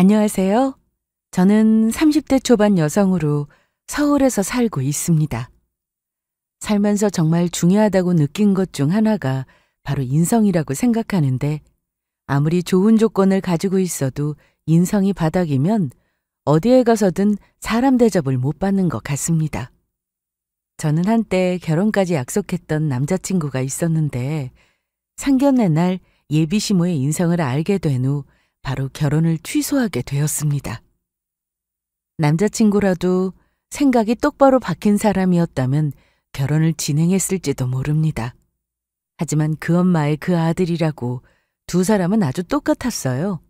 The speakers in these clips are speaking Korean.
안녕하세요. 저는 30대 초반 여성으로 서울에서 살고 있습니다. 살면서 정말 중요하다고 느낀 것 중 하나가 바로 인성이라고 생각하는데, 아무리 좋은 조건을 가지고 있어도 인성이 바닥이면 어디에 가서든 사람 대접을 못 받는 것 같습니다. 저는 한때 결혼까지 약속했던 남자친구가 있었는데, 상견례 날 예비 시모의 인성을 알게 된 후 바로 결혼을 취소하게 되었습니다. 남자친구라도 생각이 똑바로 박힌 사람이었다면 결혼을 진행했을지도 모릅니다. 하지만 그 엄마의 그 아들이라고 두 사람은 아주 똑같았어요.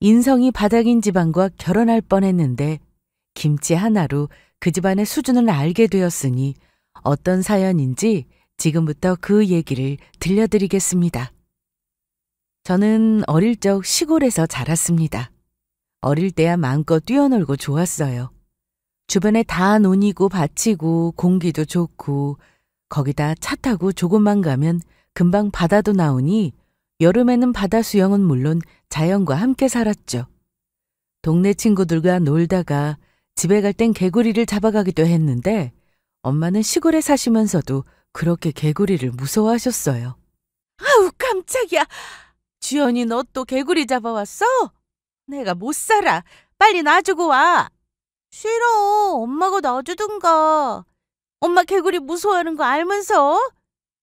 인성이 바닥인 집안과 결혼할 뻔했는데 김치 하나로 그 집안의 수준을 알게 되었으니 어떤 사연인지 지금부터 그 얘기를 들려드리겠습니다. 저는 어릴 적 시골에서 자랐습니다. 어릴 때야 마음껏 뛰어놀고 좋았어요. 주변에 다 논이고 밭이고 공기도 좋고, 거기다 차 타고 조금만 가면 금방 바다도 나오니 여름에는 바다 수영은 물론 자연과 함께 살았죠. 동네 친구들과 놀다가 집에 갈 땐 개구리를 잡아가기도 했는데, 엄마는 시골에 사시면서도 그렇게 개구리를 무서워하셨어요. 아우, 깜짝이야. 주연이 너 또 개구리 잡아왔어? 내가 못 살아. 빨리 놔주고 와. 싫어. 엄마가 놔주든가. 엄마 개구리 무서워하는 거 알면서.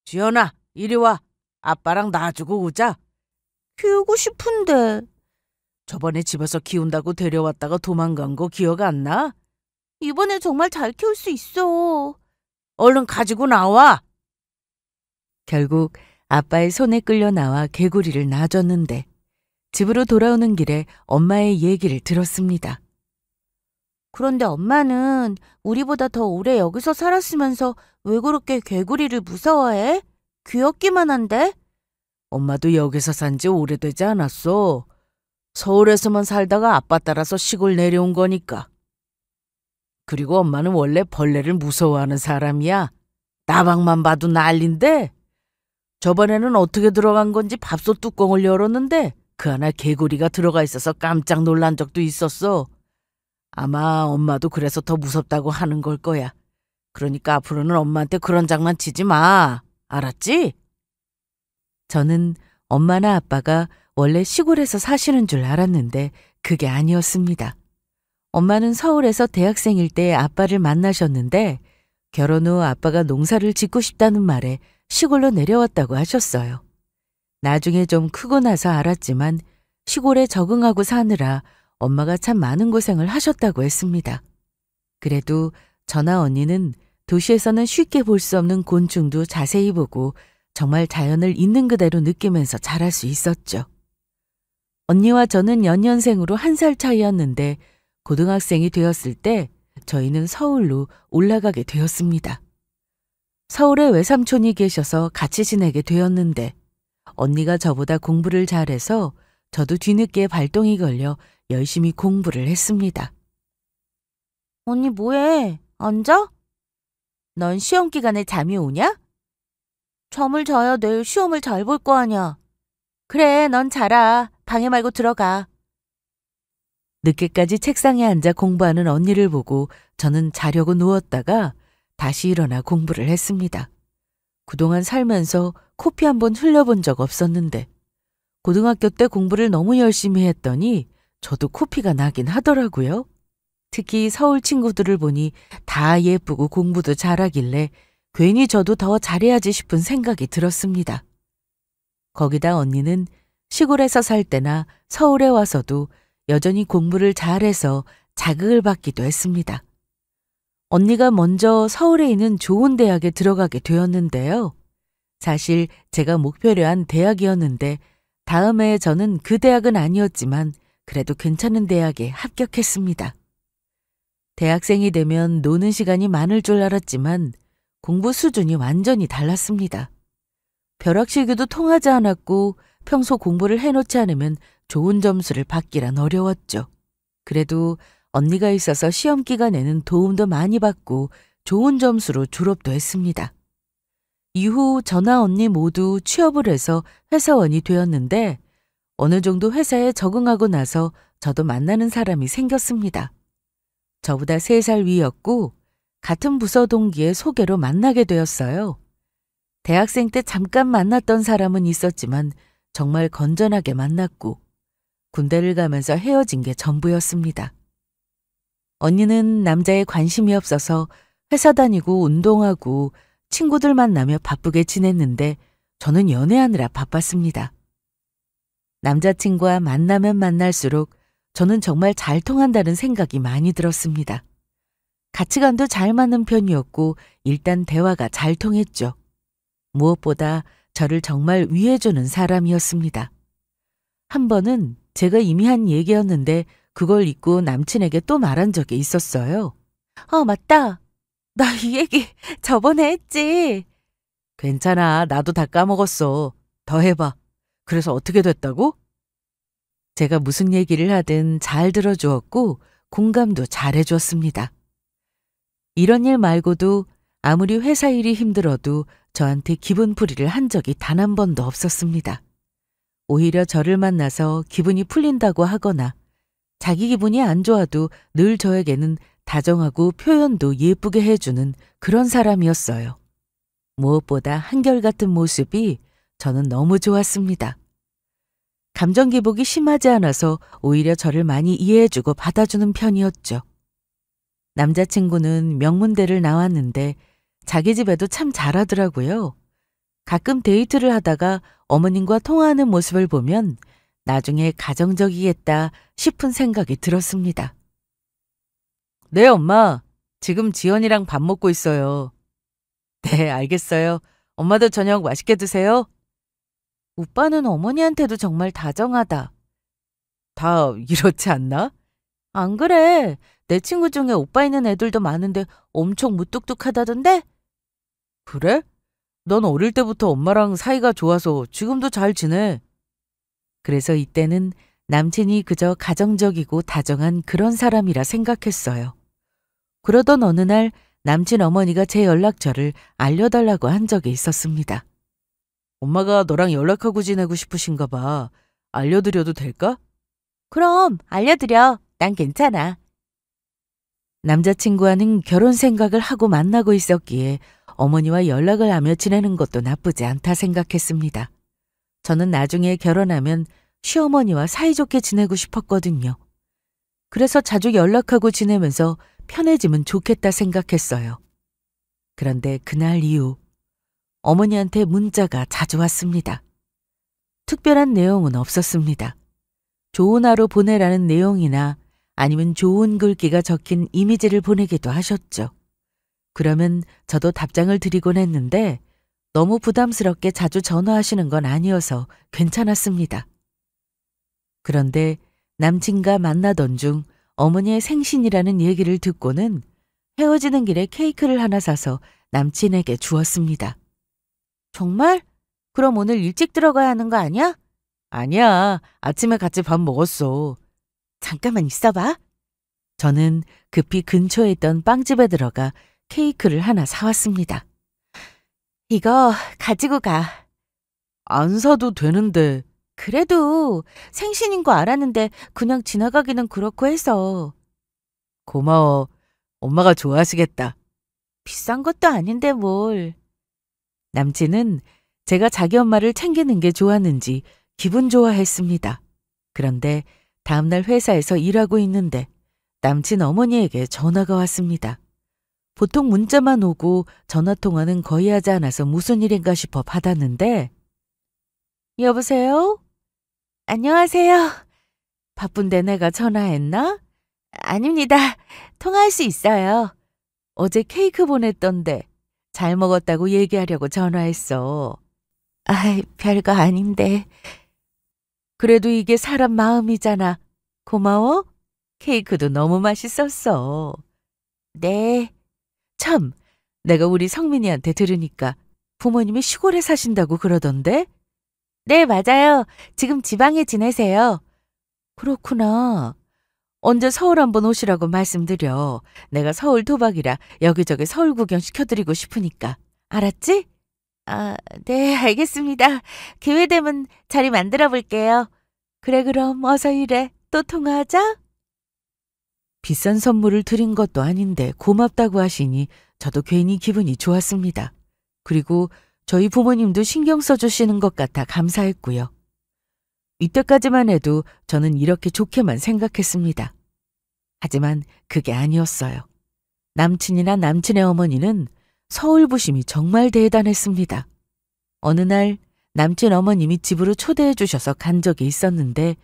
주연아, 이리 와. 아빠랑 놔주고 오자. 키우고 싶은데. 저번에 집에서 키운다고 데려왔다가 도망간 거 기억 안 나? 이번에 정말 잘 키울 수 있어. 얼른 가지고 나와. 결국 아빠의 손에 끌려 나와 개구리를 놔줬는데, 집으로 돌아오는 길에 엄마의 얘기를 들었습니다. 그런데 엄마는 우리보다 더 오래 여기서 살았으면서 왜 그렇게 개구리를 무서워해? 귀엽기만 한데? 엄마도 여기서 산 지 오래되지 않았어. 서울에서만 살다가 아빠 따라서 시골 내려온 거니까. 그리고 엄마는 원래 벌레를 무서워하는 사람이야. 나방만 봐도 난린데. 저번에는 어떻게 들어간 건지 밥솥 뚜껑을 열었는데 그 안에 개구리가 들어가 있어서 깜짝 놀란 적도 있었어. 아마 엄마도 그래서 더 무섭다고 하는 걸 거야. 그러니까 앞으로는 엄마한테 그런 장난치지 마. 알았지? 저는 엄마나 아빠가 원래 시골에서 사시는 줄 알았는데 그게 아니었습니다. 엄마는 서울에서 대학생일 때 아빠를 만나셨는데, 결혼 후 아빠가 농사를 짓고 싶다는 말에 시골로 내려왔다고 하셨어요. 나중에 좀 크고 나서 알았지만 시골에 적응하고 사느라 엄마가 참 많은 고생을 하셨다고 했습니다. 그래도 저나 언니는 도시에서는 쉽게 볼 수 없는 곤충도 자세히 보고 정말 자연을 있는 그대로 느끼면서 자랄 수 있었죠. 언니와 저는 연년생으로 1살 차이였는데 고등학생이 되었을 때 저희는 서울로 올라가게 되었습니다. 서울에 외삼촌이 계셔서 같이 지내게 되었는데, 언니가 저보다 공부를 잘해서 저도 뒤늦게 발동이 걸려 열심히 공부를 했습니다. 언니 뭐해? 앉아? 넌 시험 기간에 잠이 오냐? 잠을 자야 내일 시험을 잘 볼 거 아냐. 그래, 넌 자라. 방해 말고 들어가. 늦게까지 책상에 앉아 공부하는 언니를 보고 저는 자려고 누웠다가 다시 일어나 공부를 했습니다. 그동안 살면서 코피 한 번 흘려본 적 없었는데, 고등학교 때 공부를 너무 열심히 했더니 저도 코피가 나긴 하더라고요. 특히 서울 친구들을 보니 다 예쁘고 공부도 잘하길래 괜히 저도 더 잘해야지 싶은 생각이 들었습니다. 거기다 언니는 시골에서 살 때나 서울에 와서도 여전히 공부를 잘해서 자극을 받기도 했습니다. 언니가 먼저 서울에 있는 좋은 대학에 들어가게 되었는데요. 사실 제가 목표로 한 대학이었는데 다음에 저는 그 대학은 아니었지만 그래도 괜찮은 대학에 합격했습니다. 대학생이 되면 노는 시간이 많을 줄 알았지만 공부 수준이 완전히 달랐습니다. 벼락실기도 통하지 않았고 평소 공부를 해놓지 않으면 좋은 점수를 받기란 어려웠죠. 그래도 언니가 있어서 시험 기간에는 도움도 많이 받고 좋은 점수로 졸업도 했습니다. 이후 저나 언니 모두 취업을 해서 회사원이 되었는데, 어느 정도 회사에 적응하고 나서 저도 만나는 사람이 생겼습니다. 저보다 3살 위였고 같은 부서 동기의 소개로 만나게 되었어요. 대학생 때 잠깐 만났던 사람은 있었지만 정말 건전하게 만났고 군대를 가면서 헤어진 게 전부였습니다. 언니는 남자에 관심이 없어서 회사 다니고 운동하고 친구들 만나며 바쁘게 지냈는데 저는 연애하느라 바빴습니다. 남자친구와 만나면 만날수록 저는 정말 잘 통한다는 생각이 많이 들었습니다. 가치관도 잘 맞는 편이었고 일단 대화가 잘 통했죠. 무엇보다 저를 정말 위해주는 사람이었습니다. 한 번은 제가 이미 한 얘기였는데 그걸 잊고 남친에게 또 말한 적이 있었어요. 맞다. 나 이 얘기 저번에 했지. 괜찮아. 나도 다 까먹었어. 더 해봐. 그래서 어떻게 됐다고? 제가 무슨 얘기를 하든 잘 들어주었고 공감도 잘 해주었습니다. 이런 일 말고도 아무리 회사 일이 힘들어도 저한테 기분풀이를 한 적이 단 한 번도 없었습니다. 오히려 저를 만나서 기분이 풀린다고 하거나 자기 기분이 안 좋아도 늘 저에게는 다정하고 표현도 예쁘게 해주는 그런 사람이었어요. 무엇보다 한결같은 모습이 저는 너무 좋았습니다. 감정 기복이 심하지 않아서 오히려 저를 많이 이해해주고 받아주는 편이었죠. 남자친구는 명문대를 나왔는데 자기 집에도 참 잘하더라고요. 가끔 데이트를 하다가 어머님과 통화하는 모습을 보면 나중에 가정적이겠다 싶은 생각이 들었습니다. 네, 엄마. 지금 지연이랑 밥 먹고 있어요. 네, 알겠어요. 엄마도 저녁 맛있게 드세요. 오빠는 어머니한테도 정말 다정하다. 다 이렇지 않나? 안 그래. 내 친구 중에 오빠 있는 애들도 많은데 엄청 무뚝뚝하다던데? 그래? 넌 어릴 때부터 엄마랑 사이가 좋아서 지금도 잘 지내. 그래서 이때는 남친이 그저 가정적이고 다정한 그런 사람이라 생각했어요. 그러던 어느 날 남친 어머니가 제 연락처를 알려달라고 한 적이 있었습니다. 엄마가 너랑 연락하고 지내고 싶으신가 봐. 알려드려도 될까? 그럼 알려드려. 난 괜찮아. 남자친구와는 결혼 생각을 하고 만나고 있었기에 어머니와 연락을 하며 지내는 것도 나쁘지 않다 생각했습니다. 저는 나중에 결혼하면 시어머니와 사이좋게 지내고 싶었거든요. 그래서 자주 연락하고 지내면서 편해지면 좋겠다 생각했어요. 그런데 그날 이후 어머니한테 문자가 자주 왔습니다. 특별한 내용은 없었습니다. 좋은 하루 보내라는 내용이나 아니면 좋은 글귀가 적힌 이미지를 보내기도 하셨죠. 그러면 저도 답장을 드리곤 했는데 너무 부담스럽게 자주 전화하시는 건 아니어서 괜찮았습니다. 그런데 남친과 만나던 중 어머니의 생신이라는 얘기를 듣고는 헤어지는 길에 케이크를 하나 사서 남친에게 주었습니다. 정말? 그럼 오늘 일찍 들어가야 하는 거 아니야? 아니야. 아침에 같이 밥 먹었어. 잠깐만 있어봐. 저는 급히 근처에 있던 빵집에 들어가 케이크를 하나 사왔습니다. 이거 가지고 가. 안 사도 되는데. 그래도 생신인 거 알았는데 그냥 지나가기는 그렇고 해서. 고마워. 엄마가 좋아하시겠다. 비싼 것도 아닌데 뭘. 남친은 제가 자기 엄마를 챙기는 게 좋았는지 기분 좋아했습니다. 그런데 다음날 회사에서 일하고 있는데 남친 어머니에게 전화가 왔습니다. 보통 문자만 오고 전화통화는 거의 하지 않아서 무슨 일인가 싶어 받았는데 여보세요? 안녕하세요. 바쁜데 내가 전화했나? 아닙니다. 통화할 수 있어요. 어제 케이크 보냈던데 잘 먹었다고 얘기하려고 전화했어. 아이, 별거 아닌데. 그래도 이게 사람 마음이잖아. 고마워? 케이크도 너무 맛있었어. 네. 참, 내가 우리 성민이한테 들으니까 부모님이 시골에 사신다고 그러던데? 네, 맞아요. 지금 지방에 지내세요. 그렇구나. 언제 서울 한번 오시라고 말씀드려. 내가 서울 토박이라 여기저기 서울 구경 시켜드리고 싶으니까. 알았지? 아, 네, 알겠습니다. 기회 되면 자리 만들어 볼게요. 그래, 그럼 어서 일해. 또 통화하자? 비싼 선물을 드린 것도 아닌데 고맙다고 하시니 저도 괜히 기분이 좋았습니다. 그리고 저희 부모님도 신경 써주시는 것 같아 감사했고요. 이때까지만 해도 저는 이렇게 좋게만 생각했습니다. 하지만 그게 아니었어요. 남친이나 남친의 어머니는 서울 부심이 정말 대단했습니다. 어느 날 남친 어머님이 집으로 초대해 주셔서 간 적이 있었는데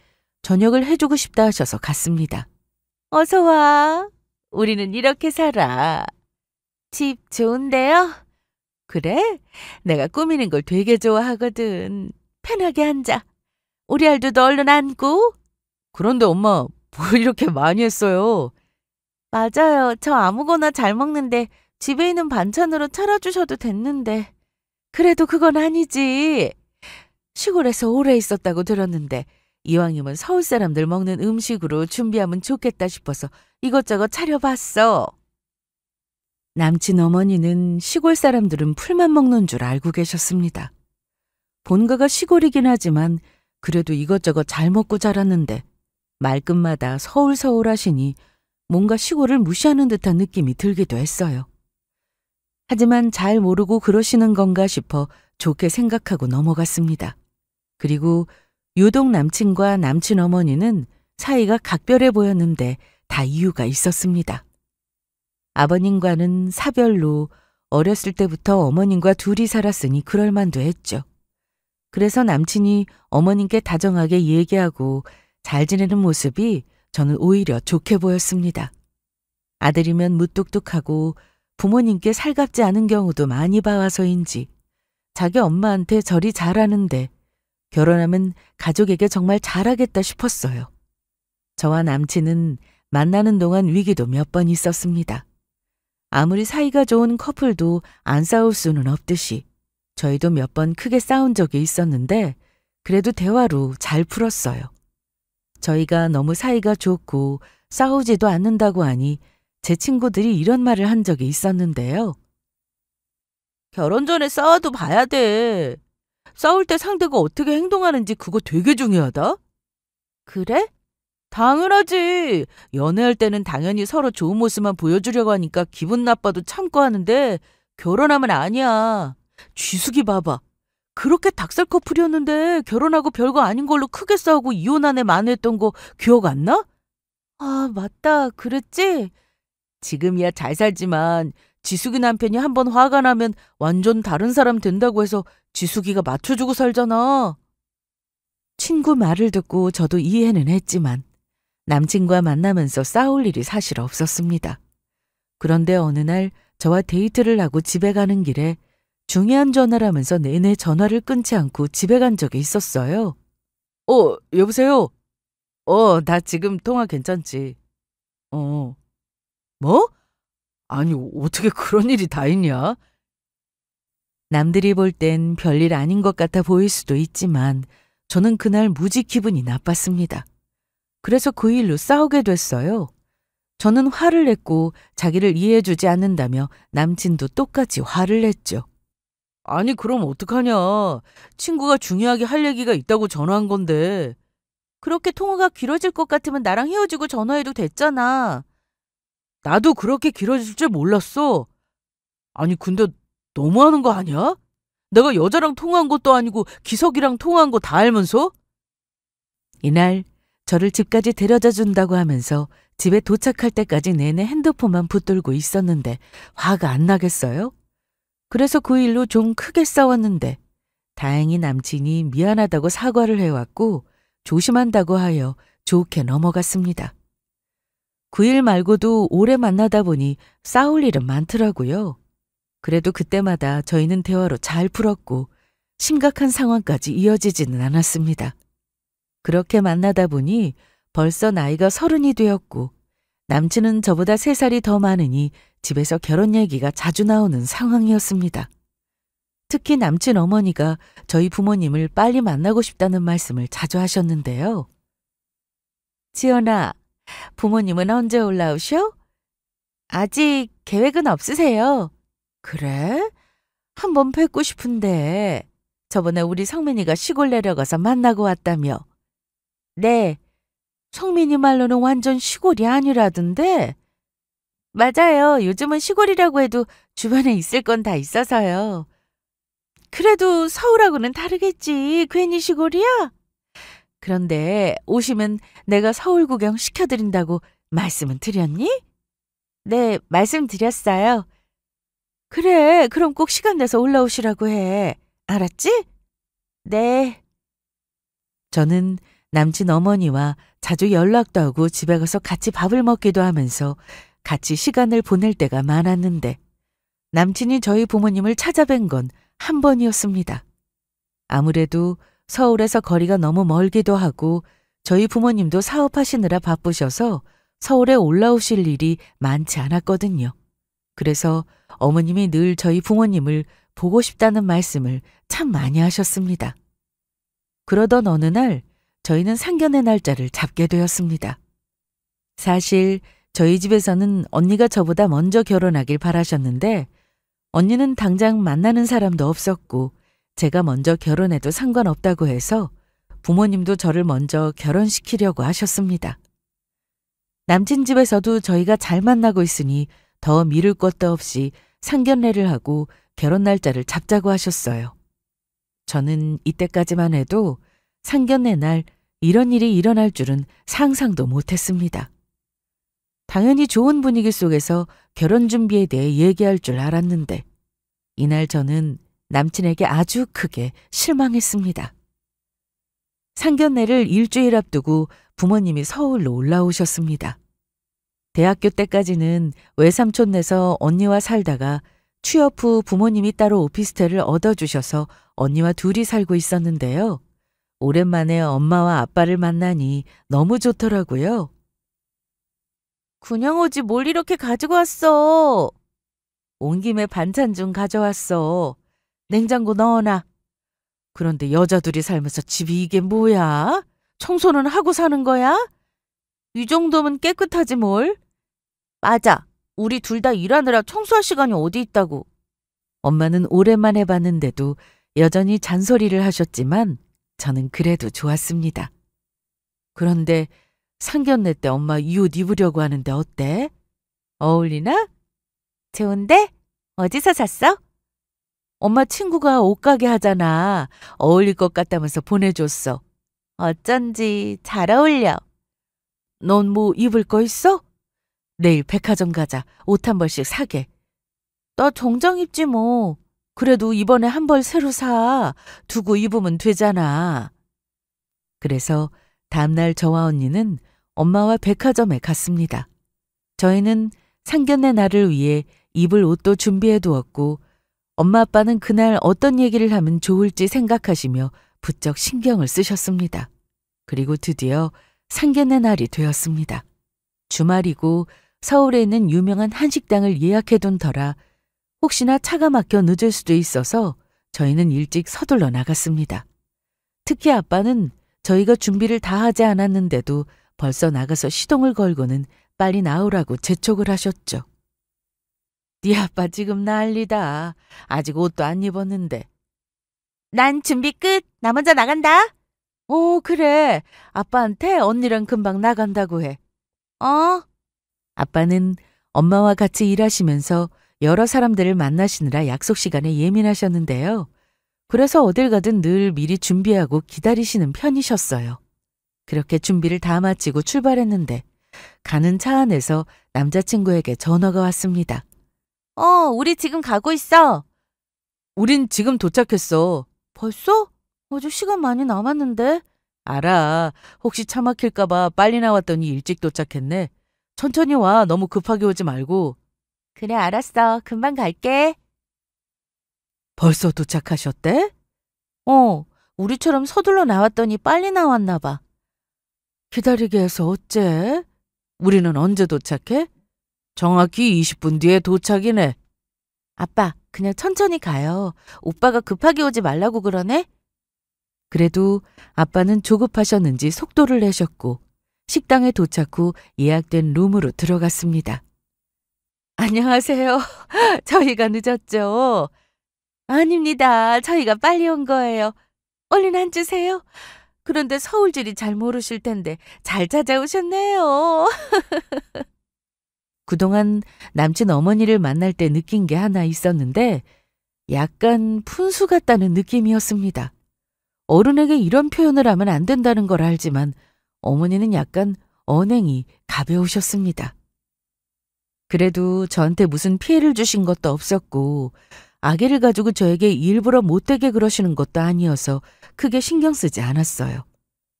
저녁을 해주고 싶다 하셔서 갔습니다. 어서 와. 우리는 이렇게 살아. 집 좋은데요? 그래? 내가 꾸미는 걸 되게 좋아하거든. 편하게 앉아. 우리 알도 얼른 앉고. 그런데 엄마, 뭘 이렇게 많이 했어요? 맞아요. 저 아무거나 잘 먹는데 집에 있는 반찬으로 차려주셔도 됐는데. 그래도 그건 아니지. 시골에서 오래 있었다고 들었는데 이왕이면 서울 사람들 먹는 음식으로 준비하면 좋겠다 싶어서 이것저것 차려봤어. 남친 어머니는 시골 사람들은 풀만 먹는 줄 알고 계셨습니다. 본가가 시골이긴 하지만 그래도 이것저것 잘 먹고 자랐는데 말끝마다 서울 하시니 뭔가 시골을 무시하는 듯한 느낌이 들기도 했어요. 하지만 잘 모르고 그러시는 건가 싶어 좋게 생각하고 넘어갔습니다. 그리고 유독 남친과 남친 어머니는 사이가 각별해 보였는데 다 이유가 있었습니다. 아버님과는 사별로 어렸을 때부터 어머님과 둘이 살았으니 그럴 만도 했죠. 그래서 남친이 어머님께 다정하게 얘기하고 잘 지내는 모습이 저는 오히려 좋게 보였습니다. 아들이면 무뚝뚝하고 부모님께 살갑지 않은 경우도 많이 봐와서인지 자기 엄마한테 저리 잘하는데 결혼하면 가족에게 정말 잘하겠다 싶었어요. 저와 남친은 만나는 동안 위기도 몇 번 있었습니다. 아무리 사이가 좋은 커플도 안 싸울 수는 없듯이 저희도 몇 번 크게 싸운 적이 있었는데 그래도 대화로 잘 풀었어요. 저희가 너무 사이가 좋고 싸우지도 않는다고 하니 제 친구들이 이런 말을 한 적이 있었는데요. 결혼 전에 싸워도 봐야 돼. 싸울 때 상대가 어떻게 행동하는지 그거 되게 중요하다. 그래? 당연하지. 연애할 때는 당연히 서로 좋은 모습만 보여주려고 하니까 기분 나빠도 참고 하는데 결혼하면 아니야. 쥐숙이 봐봐. 그렇게 닭살 커플이었는데 결혼하고 별거 아닌 걸로 크게 싸우고 이혼한 애 만회했던 거 기억 안 나? 아, 맞다. 그랬지? 지금이야 잘 살지만 지숙이 남편이 한번 화가 나면 완전 다른 사람 된다고 해서 지숙이가 맞춰주고 살잖아. 친구 말을 듣고 저도 이해는 했지만 남친과 만나면서 싸울 일이 사실 없었습니다. 그런데 어느 날 저와 데이트를 하고 집에 가는 길에 중요한 전화를 하면서 내내 전화를 끊지 않고 집에 간 적이 있었어요. 여보세요? 나 지금 통화 괜찮지? 뭐? 아니, 어떻게 그런 일이 다 있냐? 남들이 볼 땐 별일 아닌 것 같아 보일 수도 있지만 저는 그날 무지 기분이 나빴습니다. 그래서 그 일로 싸우게 됐어요. 저는 화를 냈고 자기를 이해해주지 않는다며 남친도 똑같이 화를 냈죠. 아니, 그럼 어떡하냐. 친구가 중요하게 할 얘기가 있다고 전화한 건데. 그렇게 통화가 길어질 것 같으면 나랑 헤어지고 전화해도 됐잖아. 나도 그렇게 길어질 줄 몰랐어. 아니, 근데 너무하는 거 아니야? 내가 여자랑 통화한 것도 아니고 기석이랑 통화한 거 다 알면서? 이날 저를 집까지 데려다 준다고 하면서 집에 도착할 때까지 내내 핸드폰만 붙들고 있었는데 화가 안 나겠어요? 그래서 그 일로 좀 크게 싸웠는데 다행히 남친이 미안하다고 사과를 해왔고 조심한다고 하여 좋게 넘어갔습니다. 그 일 말고도 오래 만나다 보니 싸울 일은 많더라고요. 그래도 그때마다 저희는 대화로 잘 풀었고 심각한 상황까지 이어지지는 않았습니다. 그렇게 만나다 보니 벌써 나이가 30이 되었고 남친은 저보다 3살이 더 많으니 집에서 결혼 얘기가 자주 나오는 상황이었습니다. 특히 남친 어머니가 저희 부모님을 빨리 만나고 싶다는 말씀을 자주 하셨는데요. 지연아, 부모님은 언제 올라오셔? 아직 계획은 없으세요. 그래? 한번 뵙고 싶은데 저번에 우리 성민이가 시골 내려가서 만나고 왔다며. 네, 성민이 말로는 완전 시골이 아니라던데? 맞아요. 요즘은 시골이라고 해도 주변에 있을 건 다 있어서요. 그래도 서울하고는 다르겠지. 괜히 시골이야? 그런데 오시면 내가 서울 구경 시켜드린다고 말씀은 드렸니? 네, 말씀드렸어요. 그래, 그럼 꼭 시간 내서 올라오시라고 해. 알았지? 네. 저는 남친 어머니와 자주 연락도 하고 집에 가서 같이 밥을 먹기도 하면서 같이 시간을 보낼 때가 많았는데 남친이 저희 부모님을 찾아뵌 건 한 번이었습니다. 아무래도 서울에서 거리가 너무 멀기도 하고 저희 부모님도 사업하시느라 바쁘셔서 서울에 올라오실 일이 많지 않았거든요. 그래서 어머님이 늘 저희 부모님을 보고 싶다는 말씀을 참 많이 하셨습니다. 그러던 어느 날 저희는 상견례 날짜를 잡게 되었습니다. 사실 저희 집에서는 언니가 저보다 먼저 결혼하길 바라셨는데 언니는 당장 만나는 사람도 없었고 제가 먼저 결혼해도 상관없다고 해서 부모님도 저를 먼저 결혼시키려고 하셨습니다. 남친 집에서도 저희가 잘 만나고 있으니 더 미룰 것도 없이 상견례를 하고 결혼 날짜를 잡자고 하셨어요. 저는 이때까지만 해도 상견례 날 이런 일이 일어날 줄은 상상도 못했습니다. 당연히 좋은 분위기 속에서 결혼 준비에 대해 얘기할 줄 알았는데 이날 저는 남친에게 아주 크게 실망했습니다. 상견례를 일주일 앞두고 부모님이 서울로 올라오셨습니다. 대학교 때까지는 외삼촌네서 언니와 살다가 취업 후 부모님이 따로 오피스텔을 얻어주셔서 언니와 둘이 살고 있었는데요. 오랜만에 엄마와 아빠를 만나니 너무 좋더라고요. 그냥오지 뭘 이렇게 가지고 왔어? 온 김에 반찬 좀 가져왔어. 냉장고 넣어놔. 그런데 여자들이 살면서 집이 이게 뭐야? 청소는 하고 사는 거야? 이 정도면 깨끗하지 뭘? 맞아. 우리 둘 다 일하느라 청소할 시간이 어디 있다고. 엄마는 오랜만에 봤는데도 여전히 잔소리를 하셨지만 저는 그래도 좋았습니다. 그런데 상견례 때 엄마 이 옷 입으려고 하는데 어때? 어울리나? 좋은데? 어디서 샀어? 엄마 친구가 옷가게 하잖아. 어울릴 것 같다면서 보내줬어. 어쩐지 잘 어울려. 넌 뭐 입을 거 있어? 내일 백화점 가자. 옷 한 벌씩 사게. 나 정장 입지 뭐. 그래도 이번에 한 벌 새로 사. 두고 입으면 되잖아. 그래서 다음날 저와 언니는 엄마와 백화점에 갔습니다. 저희는 상견례 날을 위해 입을 옷도 준비해 두었고 엄마 아빠는 그날 어떤 얘기를 하면 좋을지 생각하시며 부쩍 신경을 쓰셨습니다. 그리고 드디어 상견례 날이 되었습니다. 주말이고 서울에 있는 유명한 한식당을 예약해둔 터라 혹시나 차가 막혀 늦을 수도 있어서 저희는 일찍 서둘러 나갔습니다. 특히 아빠는 저희가 준비를 다 하지 않았는데도 벌써 나가서 시동을 걸고는 빨리 나오라고 재촉을 하셨죠. 네 아빠 지금 난리다. 아직 옷도 안 입었는데. 난 준비 끝. 나 먼저 나간다. 그래. 아빠한테 언니랑 금방 나간다고 해. 아빠는 엄마와 같이 일하시면서 여러 사람들을 만나시느라 약속 시간에 예민하셨는데요. 그래서 어딜 가든 늘 미리 준비하고 기다리시는 편이셨어요. 그렇게 준비를 다 마치고 출발했는데 가는 차 안에서 남자친구에게 전화가 왔습니다. 우리 지금 가고 있어. 우린 지금 도착했어. 벌써? 아직 시간 많이 남았는데. 알아. 혹시 차 막힐까 봐 빨리 나왔더니 일찍 도착했네. 천천히 와. 너무 급하게 오지 말고. 그래, 알았어. 금방 갈게. 벌써 도착하셨대? 우리처럼 서둘러 나왔더니 빨리 나왔나 봐. 기다리게 해서 어째? 우리는 언제 도착해? 정확히 20분 뒤에 도착이네. 아빠, 그냥 천천히 가요. 오빠가 급하게 오지 말라고 그러네? 그래도 아빠는 조급하셨는지 속도를 내셨고 식당에 도착 후 예약된 룸으로 들어갔습니다. 안녕하세요. 저희가 늦었죠? 아닙니다. 저희가 빨리 온 거예요. 얼른 앉으세요. 그런데 서울지리 잘 모르실 텐데 잘 찾아오셨네요. 그동안 남친 어머니를 만날 때 느낀 게 하나 있었는데 약간 푼수 같다는 느낌이었습니다. 어른에게 이런 표현을 하면 안 된다는 걸 알지만 어머니는 약간 언행이 가벼우셨습니다. 그래도 저한테 무슨 피해를 주신 것도 없었고 아기를 가지고 저에게 일부러 못되게 그러시는 것도 아니어서 크게 신경 쓰지 않았어요.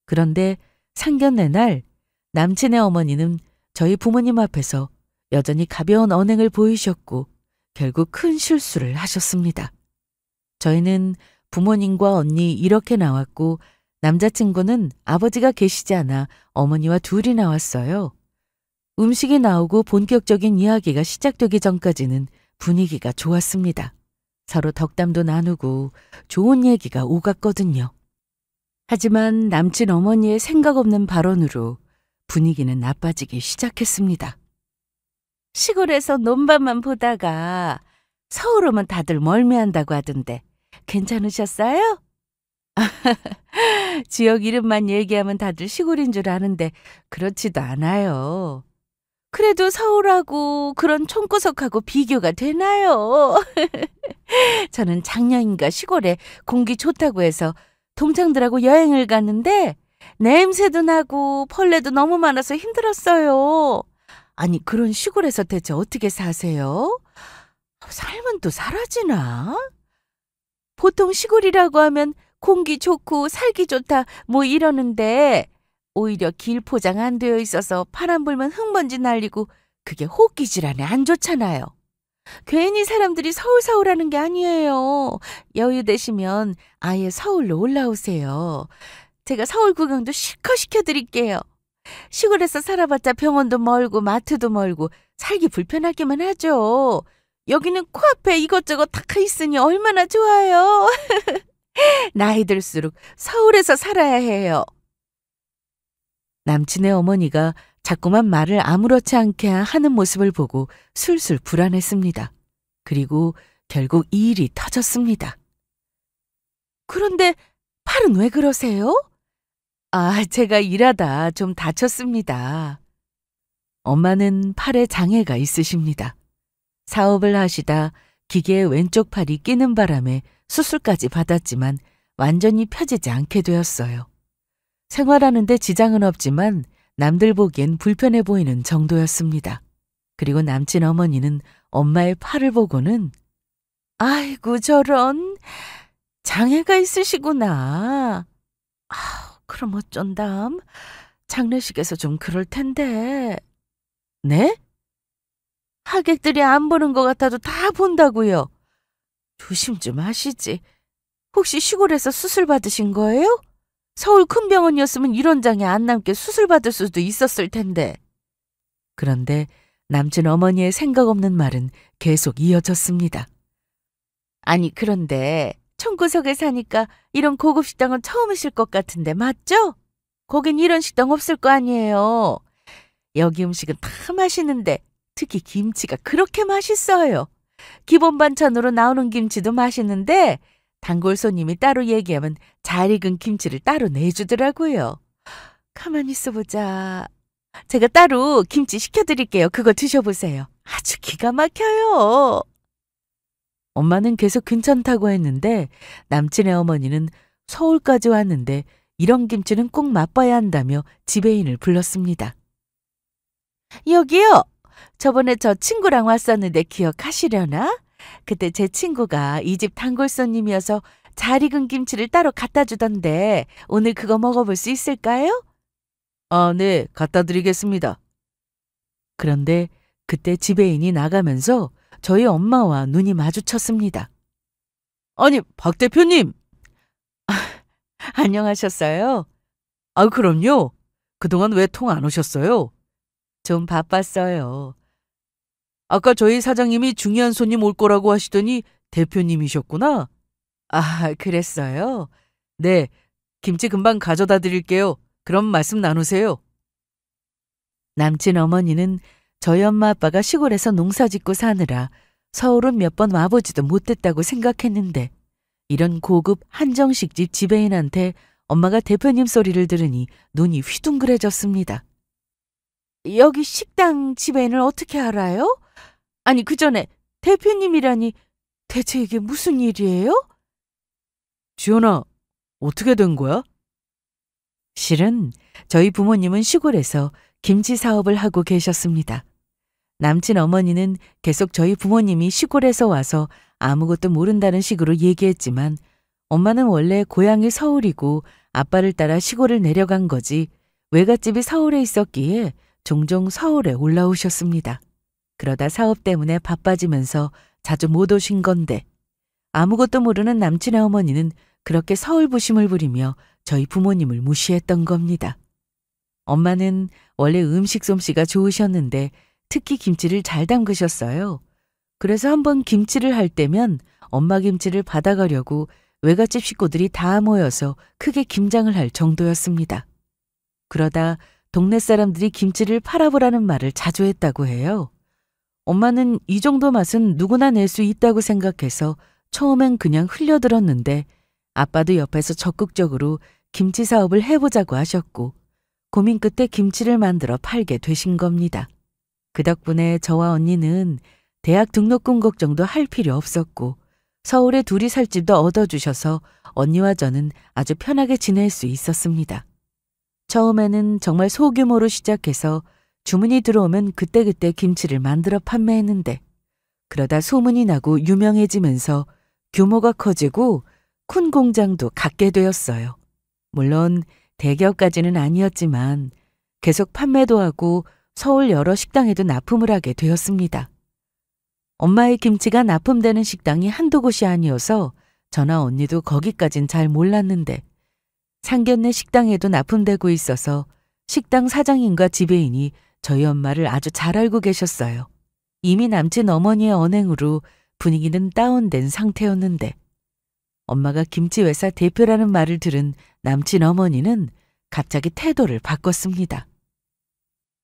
그런데 상견례 날 남친의 어머니는 저희 부모님 앞에서 여전히 가벼운 언행을 보이셨고 결국 큰 실수를 하셨습니다. 저희는 부모님과 언니 이렇게 나왔고 남자친구는 아버지가 계시지 않아 어머니와 둘이 나왔어요. 음식이 나오고 본격적인 이야기가 시작되기 전까지는 분위기가 좋았습니다. 서로 덕담도 나누고 좋은 얘기가 오갔거든요. 하지만 남친 어머니의 생각 없는 발언으로 분위기는 나빠지기 시작했습니다. 시골에서 논밭만 보다가 서울 오면 다들 멀미한다고 하던데 괜찮으셨어요? 지역 이름만 얘기하면 다들 시골인 줄 아는데 그렇지도 않아요. 그래도 서울하고 그런 촌구석하고 비교가 되나요? 저는 작년인가 시골에 공기 좋다고 해서 동창들하고 여행을 갔는데 냄새도 나고 벌레도 너무 많아서 힘들었어요. 아니 그런 시골에서 대체 어떻게 사세요? 살면 또 사라지나? 보통 시골이라고 하면 공기 좋고 살기 좋다 뭐 이러는데 오히려 길 포장 안 되어 있어서 바람 불면 흙먼지 날리고 그게 호흡기 질환에 안 좋잖아요. 괜히 사람들이 서울 하는 게 아니에요. 여유 되시면 아예 서울로 올라오세요. 제가 서울 구경도 실컷 시켜드릴게요. 시골에서 살아봤자 병원도 멀고 마트도 멀고 살기 불편하기만 하죠. 여기는 코앞에 이것저것 다 있으니 얼마나 좋아요. 나이 들수록 서울에서 살아야 해요. 남친의 어머니가 자꾸만 말을 아무렇지 않게 하는 모습을 보고 술술 불안했습니다. 그리고 결국 이 일이 터졌습니다. 그런데 팔은 왜 그러세요? 제가 일하다 좀 다쳤습니다. 엄마는 팔에 장애가 있으십니다. 사업을 하시다 기계에 왼쪽 팔이 끼는 바람에 수술까지 받았지만 완전히 펴지지 않게 되었어요. 생활하는데 지장은 없지만 남들 보기엔 불편해 보이는 정도였습니다. 그리고 남친 어머니는 엄마의 팔을 보고는 아이고 저런 장애가 있으시구나. 그럼 어쩐담? 장례식에서 좀 그럴 텐데. 네? 하객들이 안 보는 것 같아도 다 본다고요. 조심 좀 하시지. 혹시 시골에서 수술 받으신 거예요? 서울 큰 병원이었으면 이런 장애 안 남게 수술 받을 수도 있었을 텐데. 그런데 남친 어머니의 생각 없는 말은 계속 이어졌습니다. 아니 그런데 촌구석에 사니까 이런 고급 식당은 처음이실 것 같은데 맞죠? 거긴 이런 식당 없을 거 아니에요. 여기 음식은 다 맛있는데 특히 김치가 그렇게 맛있어요. 기본 반찬으로 나오는 김치도 맛있는데 단골 손님이 따로 얘기하면 잘 익은 김치를 따로 내주더라고요. 가만히 있어보자. 제가 따로 김치 시켜드릴게요. 그거 드셔보세요. 아주 기가 막혀요. 엄마는 계속 괜찮다고 했는데 남친의 어머니는 서울까지 왔는데 이런 김치는 꼭 맛봐야 한다며 지배인을 불렀습니다. 여기요. 저번에 저 친구랑 왔었는데 기억하시려나? 그때 제 친구가 이 집 단골 손님이어서 잘 익은 김치를 따로 갖다 주던데 오늘 그거 먹어볼 수 있을까요? 네, 갖다 드리겠습니다. 그런데 그때 지배인이 나가면서 저희 엄마와 눈이 마주쳤습니다. 아니, 박 대표님! 안녕하셨어요? 그럼요. 그동안 왜 통 안 오셨어요? 좀 바빴어요. 아까 저희 사장님이 중요한 손님 올 거라고 하시더니 대표님이셨구나. 그랬어요? 네, 김치 금방 가져다 드릴게요. 그럼 말씀 나누세요. 남친 어머니는 저희 엄마 아빠가 시골에서 농사 짓고 사느라 서울은 몇 번 와보지도 못했다고 생각했는데 이런 고급 한정식집 지배인한테 엄마가 대표님 소리를 들으니 눈이 휘둥그레졌습니다. 여기 식당 지배인을 어떻게 알아요? 아니, 그 전에 대표님이라니 대체 이게 무슨 일이에요? 지연아, 어떻게 된 거야? 실은 저희 부모님은 시골에서 김치 사업을 하고 계셨습니다. 남친 어머니는 계속 저희 부모님이 시골에서 와서 아무것도 모른다는 식으로 얘기했지만 엄마는 원래 고향이 서울이고 아빠를 따라 시골을 내려간 거지 외갓집이 서울에 있었기에 종종 서울에 올라오셨습니다. 그러다 사업 때문에 바빠지면서 자주 못 오신 건데 아무것도 모르는 남친의 어머니는 그렇게 서울 부심을 부리며 저희 부모님을 무시했던 겁니다. 엄마는 원래 음식 솜씨가 좋으셨는데 특히 김치를 잘 담그셨어요. 그래서 한번 김치를 할 때면 엄마 김치를 받아가려고 외갓집 식구들이 다 모여서 크게 김장을 할 정도였습니다. 그러다 동네 사람들이 김치를 팔아보라는 말을 자주 했다고 해요. 엄마는 이 정도 맛은 누구나 낼 수 있다고 생각해서 처음엔 그냥 흘려들었는데 아빠도 옆에서 적극적으로 김치 사업을 해보자고 하셨고 고민 끝에 김치를 만들어 팔게 되신 겁니다. 그 덕분에 저와 언니는 대학 등록금 걱정도 할 필요 없었고 서울에 둘이 살 집도 얻어주셔서 언니와 저는 아주 편하게 지낼 수 있었습니다. 처음에는 정말 소규모로 시작해서 주문이 들어오면 그때그때 김치를 만들어 판매했는데 그러다 소문이 나고 유명해지면서 규모가 커지고 큰 공장도 갖게 되었어요. 물론 대기업까지는 아니었지만 계속 판매도 하고 서울 여러 식당에도 납품을 하게 되었습니다. 엄마의 김치가 납품되는 식당이 한두 곳이 아니어서 저나 언니도 거기까진 잘 몰랐는데 상견례 식당에도 납품되고 있어서 식당 사장님과 지배인이 저희 엄마를 아주 잘 알고 계셨어요. 이미 남친 어머니의 언행으로 분위기는 다운된 상태였는데 엄마가 김치회사 대표라는 말을 들은 남친 어머니는 갑자기 태도를 바꿨습니다.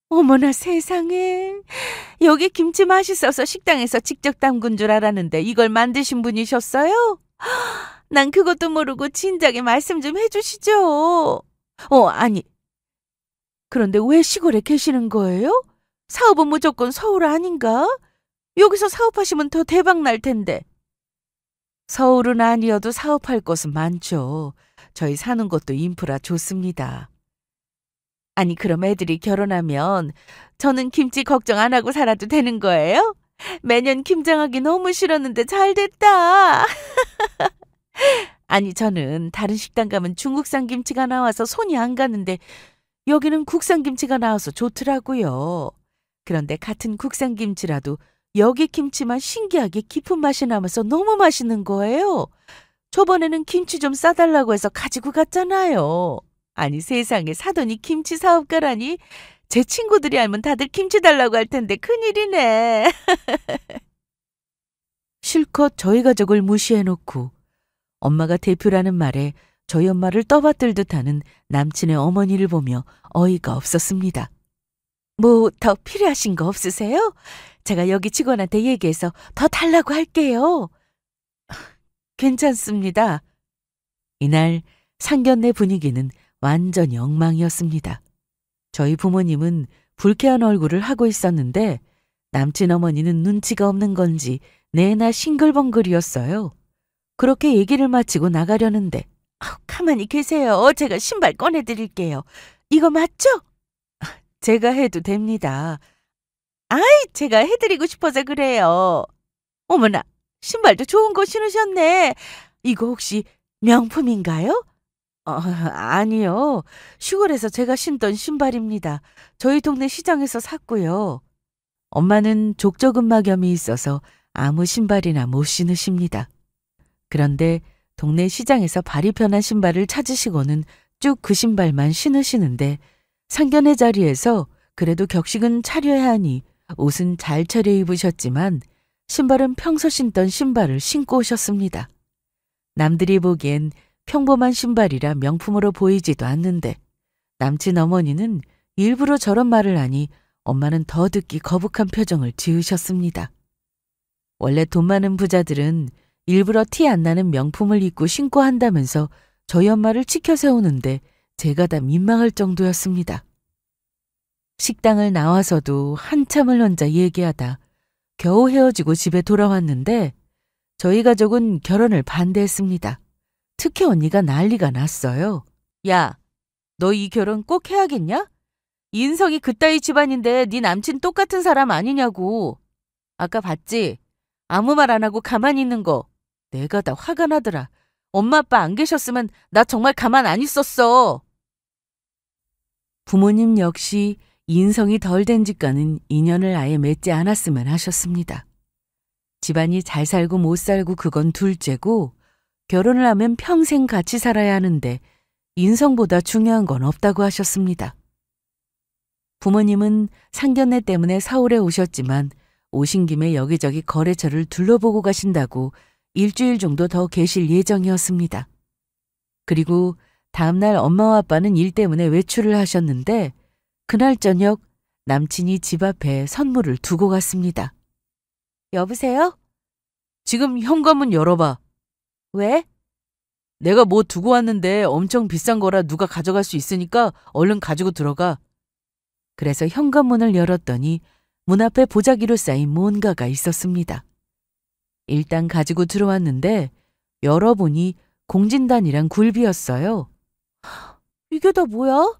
어머나 세상에, 여기 김치 맛있어서 식당에서 직접 담근 줄 알았는데 이걸 만드신 분이셨어요? 난 그것도 모르고 진작에 말씀 좀 해주시죠. 아니, 그런데 왜 시골에 계시는 거예요? 사업은 무조건 서울 아닌가? 여기서 사업하시면 더 대박 날 텐데. 서울은 아니어도 사업할 곳은 많죠. 저희 사는 곳도 인프라 좋습니다. 아니, 그럼 애들이 결혼하면 저는 김치 걱정 안 하고 살아도 되는 거예요? 매년 김장하기 너무 싫었는데 잘 됐다. 아니, 저는 다른 식당 가면 중국산 김치가 나와서 손이 안 가는데 여기는 국산 김치가 나와서 좋더라고요. 그런데 같은 국산 김치라도 여기 김치만 신기하게 깊은 맛이 나면서 너무 맛있는 거예요. 저번에는 김치 좀 싸달라고 해서 가지고 갔잖아요. 아니, 세상에, 사돈이 김치 사업가라니. 제 친구들이 알면 다들 김치 달라고 할 텐데 큰일이네. 실컷 저희 가족을 무시해놓고 엄마가 대표라는 말에 저희 엄마를 떠받들 듯하는 남친의 어머니를 보며 어이가 없었습니다. 뭐 더 필요하신 거 없으세요? 제가 여기 직원한테 얘기해서 더 달라고 할게요. 괜찮습니다. 이날 상견례 분위기는 완전히 엉망이었습니다. 저희 부모님은 불쾌한 얼굴을 하고 있었는데 남친 어머니는 눈치가 없는 건지 내나 싱글벙글이었어요. 그렇게 얘기를 마치고 나가려는데 가만히 계세요. 제가 신발 꺼내드릴게요. 이거 맞죠? 제가 해도 됩니다. 아이, 제가 해드리고 싶어서 그래요. 어머나, 신발도 좋은 거 신으셨네. 이거 혹시 명품인가요? 아니요. 시골에서 제가 신던 신발입니다. 저희 동네 시장에서 샀고요. 엄마는 족저근막염이 있어서 아무 신발이나 못 신으십니다. 그런데 동네 시장에서 발이 편한 신발을 찾으시고는 쭉 그 신발만 신으시는데 상견례 자리에서 그래도 격식은 차려야 하니 옷은 잘 차려 입으셨지만 신발은 평소 신던 신발을 신고 오셨습니다. 남들이 보기엔 평범한 신발이라 명품으로 보이지도 않는데 남친 어머니는 일부러 저런 말을 하니 엄마는 더 듣기 거북한 표정을 지으셨습니다. 원래 돈 많은 부자들은 일부러 티 안 나는 명품을 입고 신고 한다면서 저희 엄마를 치켜 세우는데 제가 다 민망할 정도였습니다. 식당을 나와서도 한참을 혼자 얘기하다 겨우 헤어지고 집에 돌아왔는데 저희 가족은 결혼을 반대했습니다. 특히 언니가 난리가 났어요. 야, 너 이 결혼 꼭 해야겠냐? 인성이 그따위 집안인데 네 남친 똑같은 사람 아니냐고. 아까 봤지? 아무 말 안 하고 가만히 있는 거. 내가 다 화가 나더라. 엄마 아빠 안 계셨으면 나 정말 가만 안 있었어. 부모님 역시 인성이 덜 된 집과는 인연을 아예 맺지 않았으면 하셨습니다. 집안이 잘 살고 못 살고 그건 둘째고 결혼을 하면 평생 같이 살아야 하는데 인성보다 중요한 건 없다고 하셨습니다. 부모님은 상견례 때문에 서울에 오셨지만 오신 김에 여기저기 거래처를 둘러보고 가신다고 일주일 정도 더 계실 예정이었습니다. 그리고 다음날 엄마와 아빠는 일 때문에 외출을 하셨는데 그날 저녁 남친이 집 앞에 선물을 두고 갔습니다. 여보세요? 지금 현관문 열어봐. 왜? 내가 뭐 두고 왔는데 엄청 비싼 거라 누가 가져갈 수 있으니까 얼른 가지고 들어가. 그래서 현관문을 열었더니 문 앞에 보자기로 쌓인 뭔가가 있었습니다. 일단 가지고 들어왔는데 열어보니 공진단이랑 굴비였어요. 이게 다 뭐야?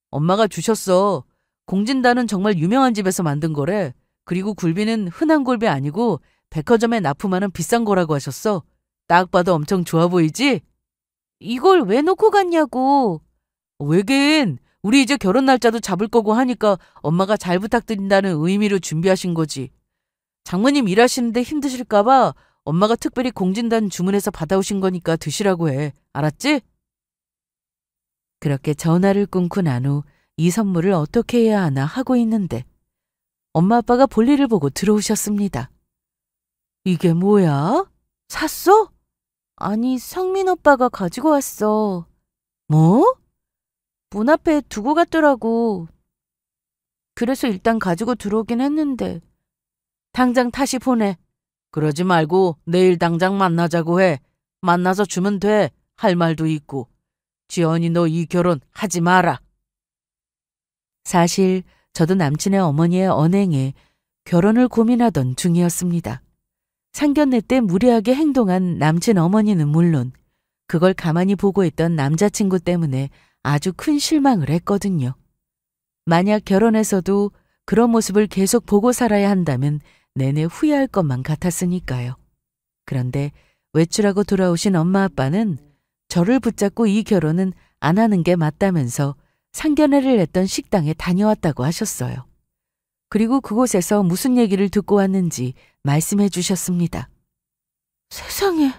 엄마가 주셨어. 공진단은 정말 유명한 집에서 만든 거래. 그리고 굴비는 흔한 굴비 아니고 백화점에 납품하는 비싼 거라고 하셨어. 딱 봐도 엄청 좋아 보이지? 이걸 왜 놓고 갔냐고. 왜긴 우리 이제 결혼 날짜도 잡을 거고 하니까 엄마가 잘 부탁드린다는 의미로 준비하신 거지. 장모님 일하시는데 힘드실까 봐 엄마가 특별히 공진단 주문해서 받아오신 거니까 드시라고 해. 알았지? 그렇게 전화를 끊고 난 후 이 선물을 어떻게 해야 하나 하고 있는데 엄마 아빠가 볼일을 보고 들어오셨습니다. 이게 뭐야? 샀어? 아니, 성민 오빠가 가지고 왔어. 뭐? 문 앞에 두고 갔더라고. 그래서 일단 가지고 들어오긴 했는데. 당장 다시 보내. 그러지 말고 내일 당장 만나자고 해. 만나서 주면 돼. 할 말도 있고. 지연이 너 이 결혼 하지 마라. 사실 저도 남친의 어머니의 언행에 결혼을 고민하던 중이었습니다. 상견례 때 무례하게 행동한 남친 어머니는 물론 그걸 가만히 보고 있던 남자친구 때문에 아주 큰 실망을 했거든요. 만약 결혼해서도 그런 모습을 계속 보고 살아야 한다면 내내 후회할 것만 같았으니까요. 그런데 외출하고 돌아오신 엄마 아빠는 저를 붙잡고 이 결혼은 안 하는 게 맞다면서 상견례를 했던 식당에 다녀왔다고 하셨어요. 그리고 그곳에서 무슨 얘기를 듣고 왔는지 말씀해 주셨습니다. 세상에,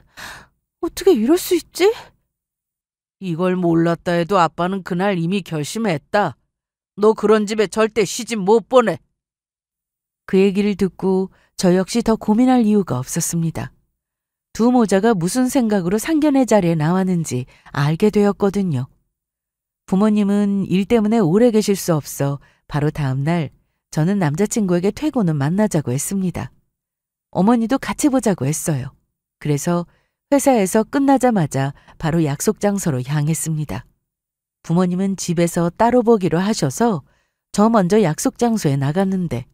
어떻게 이럴 수 있지? 이걸 몰랐다 해도 아빠는 그날 이미 결심했다. 너 그런 집에 절대 시집 못 보내. 그 얘기를 듣고 저 역시 더 고민할 이유가 없었습니다. 두 모자가 무슨 생각으로 상견례 자리에 나왔는지 알게 되었거든요. 부모님은 일 때문에 오래 계실 수 없어 바로 다음 날 저는 남자친구에게 퇴근 후 만나자고 했습니다. 어머니도 같이 보자고 했어요. 그래서 회사에서 끝나자마자 바로 약속 장소로 향했습니다. 부모님은 집에서 따로 보기로 하셔서 저 먼저 약속 장소에 나갔는데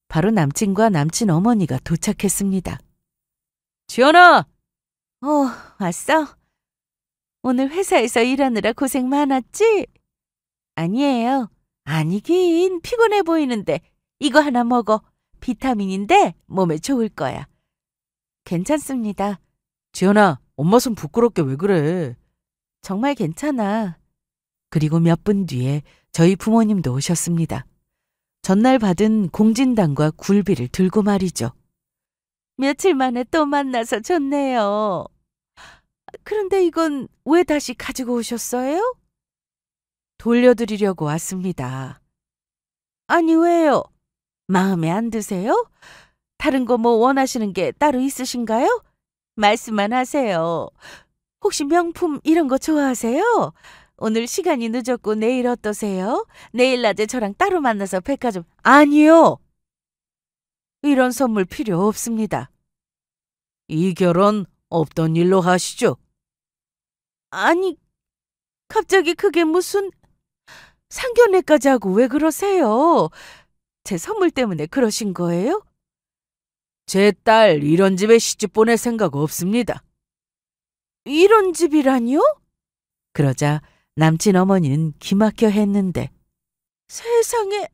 바로 남친과 남친 어머니가 도착했습니다. 지연아! 왔어? 오늘 회사에서 일하느라 고생 많았지? 아니에요. 아니긴 피곤해 보이는데 이거 하나 먹어. 비타민인데 몸에 좋을 거야. 괜찮습니다. 지연아, 엄마 손 부끄럽게 왜 그래? 정말 괜찮아. 그리고 몇 분 뒤에 저희 부모님도 오셨습니다. 전날 받은 공진단과 굴비를 들고 말이죠. 며칠 만에 또 만나서 좋네요. 그런데 이건 왜 다시 가지고 오셨어요? 돌려드리려고 왔습니다. 아니, 왜요? 마음에 안 드세요? 다른 거 뭐 원하시는 게 따로 있으신가요? 말씀만 하세요. 혹시 명품 이런 거 좋아하세요? 오늘 시간이 늦었고 내일 어떠세요? 내일 낮에 저랑 따로 만나서 백화점. 아니요. 이런 선물 필요 없습니다. 이 결혼 없던 일로 하시죠. 아니, 갑자기 그게 무슨 상견례까지 하고 왜 그러세요? 제 선물 때문에 그러신 거예요? 제 딸 이런 집에 시집 보낼 생각 없습니다. 이런 집이라니요? 그러자 남친 어머니는 기막혀 했는데 세상에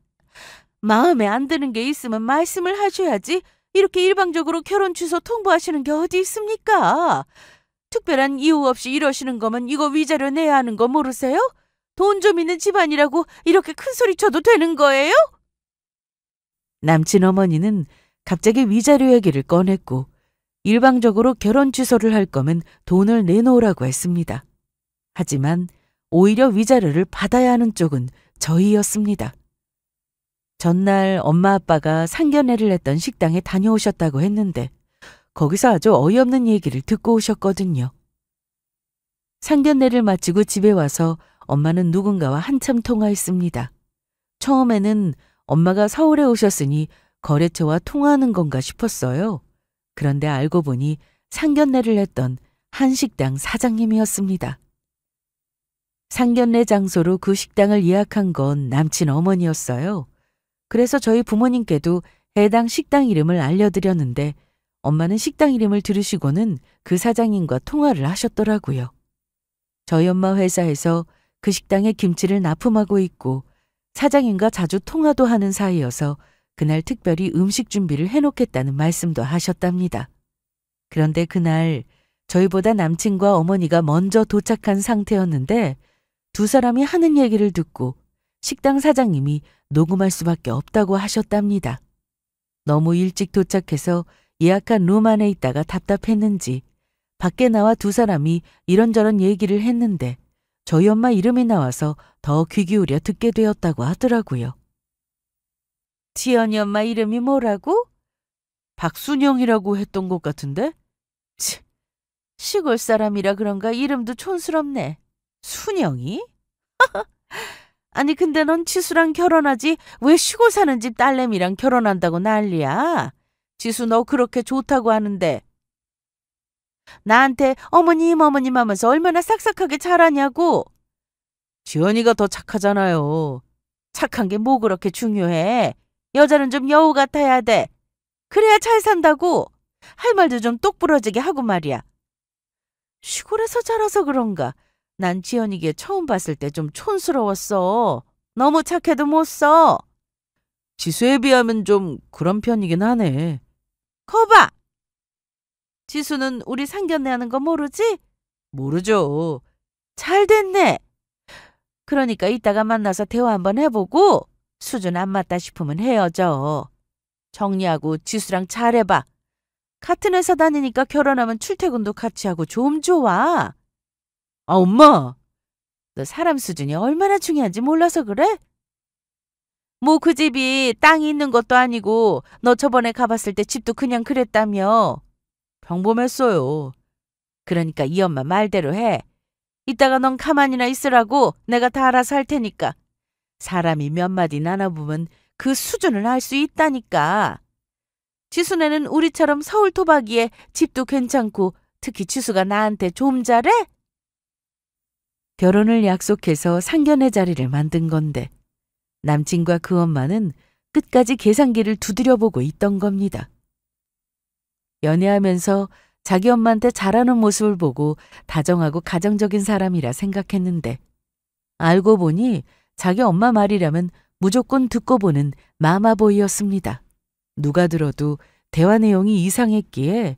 마음에 안 드는 게 있으면 말씀을 하셔야지 이렇게 일방적으로 결혼 취소 통보하시는 게 어디 있습니까? 특별한 이유 없이 이러시는 거면 이거 위자료 내야 하는 거 모르세요? 돈 좀 있는 집안이라고 이렇게 큰 소리 쳐도 되는 거예요? 남친 어머니는 갑자기 위자료 얘기를 꺼냈고 일방적으로 결혼 취소를 할 거면 돈을 내놓으라고 했습니다. 하지만 오히려 위자료를 받아야 하는 쪽은 저희였습니다. 전날 엄마 아빠가 상견례를 했던 식당에 다녀오셨다고 했는데 거기서 아주 어이없는 얘기를 듣고 오셨거든요. 상견례를 마치고 집에 와서 엄마는 누군가와 한참 통화했습니다. 처음에는 엄마가 서울에 오셨으니 거래처와 통화하는 건가 싶었어요. 그런데 알고 보니 상견례를 했던 한식당 사장님이었습니다. 상견례 장소로 그 식당을 예약한 건 남친 어머니였어요. 그래서 저희 부모님께도 해당 식당 이름을 알려드렸는데 엄마는 식당 이름을 들으시고는 그 사장님과 통화를 하셨더라고요. 저희 엄마 회사에서 그 식당에 김치를 납품하고 있고 사장님과 자주 통화도 하는 사이여서 그날 특별히 음식 준비를 해놓겠다는 말씀도 하셨답니다. 그런데 그날 저희보다 남친과 어머니가 먼저 도착한 상태였는데 두 사람이 하는 얘기를 듣고 식당 사장님이 녹음할 수밖에 없다고 하셨답니다. 너무 일찍 도착해서 예약한 룸 안에 있다가 답답했는지 밖에 나와 두 사람이 이런저런 얘기를 했는데 저희 엄마 이름이 나와서 더 귀 기울여 듣게 되었다고 하더라고요. 지연이 엄마 이름이 뭐라고? 박순영이라고 했던 것 같은데? 치, 시골 사람이라 그런가 이름도 촌스럽네. 순영이? 아니 근데 넌 지수랑 결혼하지 왜 시골 사는 집 딸내미랑 결혼한다고 난리야? 지수 너 그렇게 좋다고 하는데. 나한테 어머님 어머님 하면서 얼마나 싹싹하게 잘하냐고. 지연이가 더 착하잖아요. 착한 게 뭐 그렇게 중요해. 여자는 좀 여우 같아야 돼. 그래야 잘 산다고. 할 말도 좀 똑부러지게 하고 말이야. 시골에서 자라서 그런가. 난 지연이게 처음 봤을 때 좀 촌스러웠어. 너무 착해도 못 써. 지수에 비하면 좀 그런 편이긴 하네. 거봐. 지수는 우리 상견례 하는 거 모르지? 모르죠. 잘 됐네. 그러니까 이따가 만나서 대화 한번 해보고 수준 안 맞다 싶으면 헤어져. 정리하고 지수랑 잘해봐. 같은 회사 다니니까 결혼하면 출퇴근도 같이 하고 좀 좋아. 아, 엄마. 너 사람 수준이 얼마나 중요한지 몰라서 그래? 뭐 그 집이 땅이 있는 것도 아니고 너 저번에 가봤을 때 집도 그냥 그랬다며. 평범했어요. 그러니까 이 엄마 말대로 해. 이따가 넌 가만히나 있으라고 내가 다 알아서 할 테니까. 사람이 몇 마디 나눠보면 그 수준을 알 수 있다니까. 지수네는 우리처럼 서울 토박이에 집도 괜찮고 특히 지수가 나한테 좀 잘해? 결혼을 약속해서 상견례 자리를 만든 건데 남친과 그 엄마는 끝까지 계산기를 두드려보고 있던 겁니다. 연애하면서 자기 엄마한테 잘하는 모습을 보고 다정하고 가정적인 사람이라 생각했는데 알고 보니 자기 엄마 말이라면 무조건 듣고 보는 마마보이였습니다. 누가 들어도 대화 내용이 이상했기에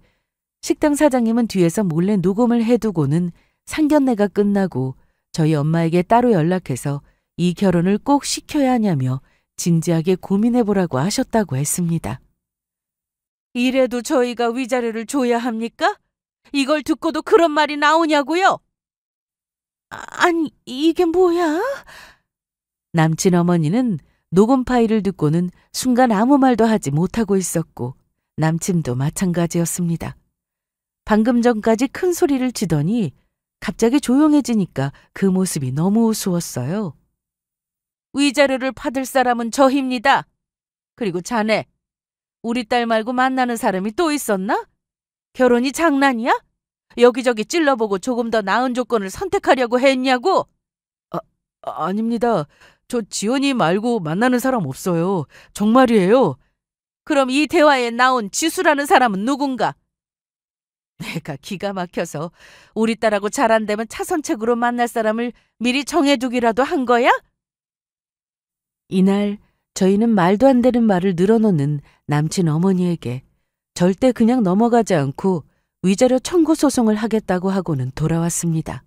식당 사장님은 뒤에서 몰래 녹음을 해두고는 상견례가 끝나고 저희 엄마에게 따로 연락해서 이 결혼을 꼭 시켜야 하냐며 진지하게 고민해보라고 하셨다고 했습니다. 이래도 저희가 위자료를 줘야 합니까? 이걸 듣고도 그런 말이 나오냐고요? 아니, 이게 뭐야? 남친 어머니는 녹음 파일을 듣고는 순간 아무 말도 하지 못하고 있었고 남친도 마찬가지였습니다. 방금 전까지 큰 소리를 치더니 갑자기 조용해지니까 그 모습이 너무 우스웠어요. 위자료를 받을 사람은 저입니다. 그리고 자네, 우리 딸 말고 만나는 사람이 또 있었나? 결혼이 장난이야? 여기저기 찔러보고 조금 더 나은 조건을 선택하려고 했냐고? 아닙니다. 저 지연이 말고 만나는 사람 없어요. 정말이에요. 그럼 이 대화에 나온 지수라는 사람은 누군가? 내가 기가 막혀서 우리 딸하고 잘 안 되면 차선책으로 만날 사람을 미리 정해두기라도 한 거야? 이날 저희는 말도 안 되는 말을 늘어놓는 남친 어머니에게 절대 그냥 넘어가지 않고 위자료 청구 소송을 하겠다고 하고는 돌아왔습니다.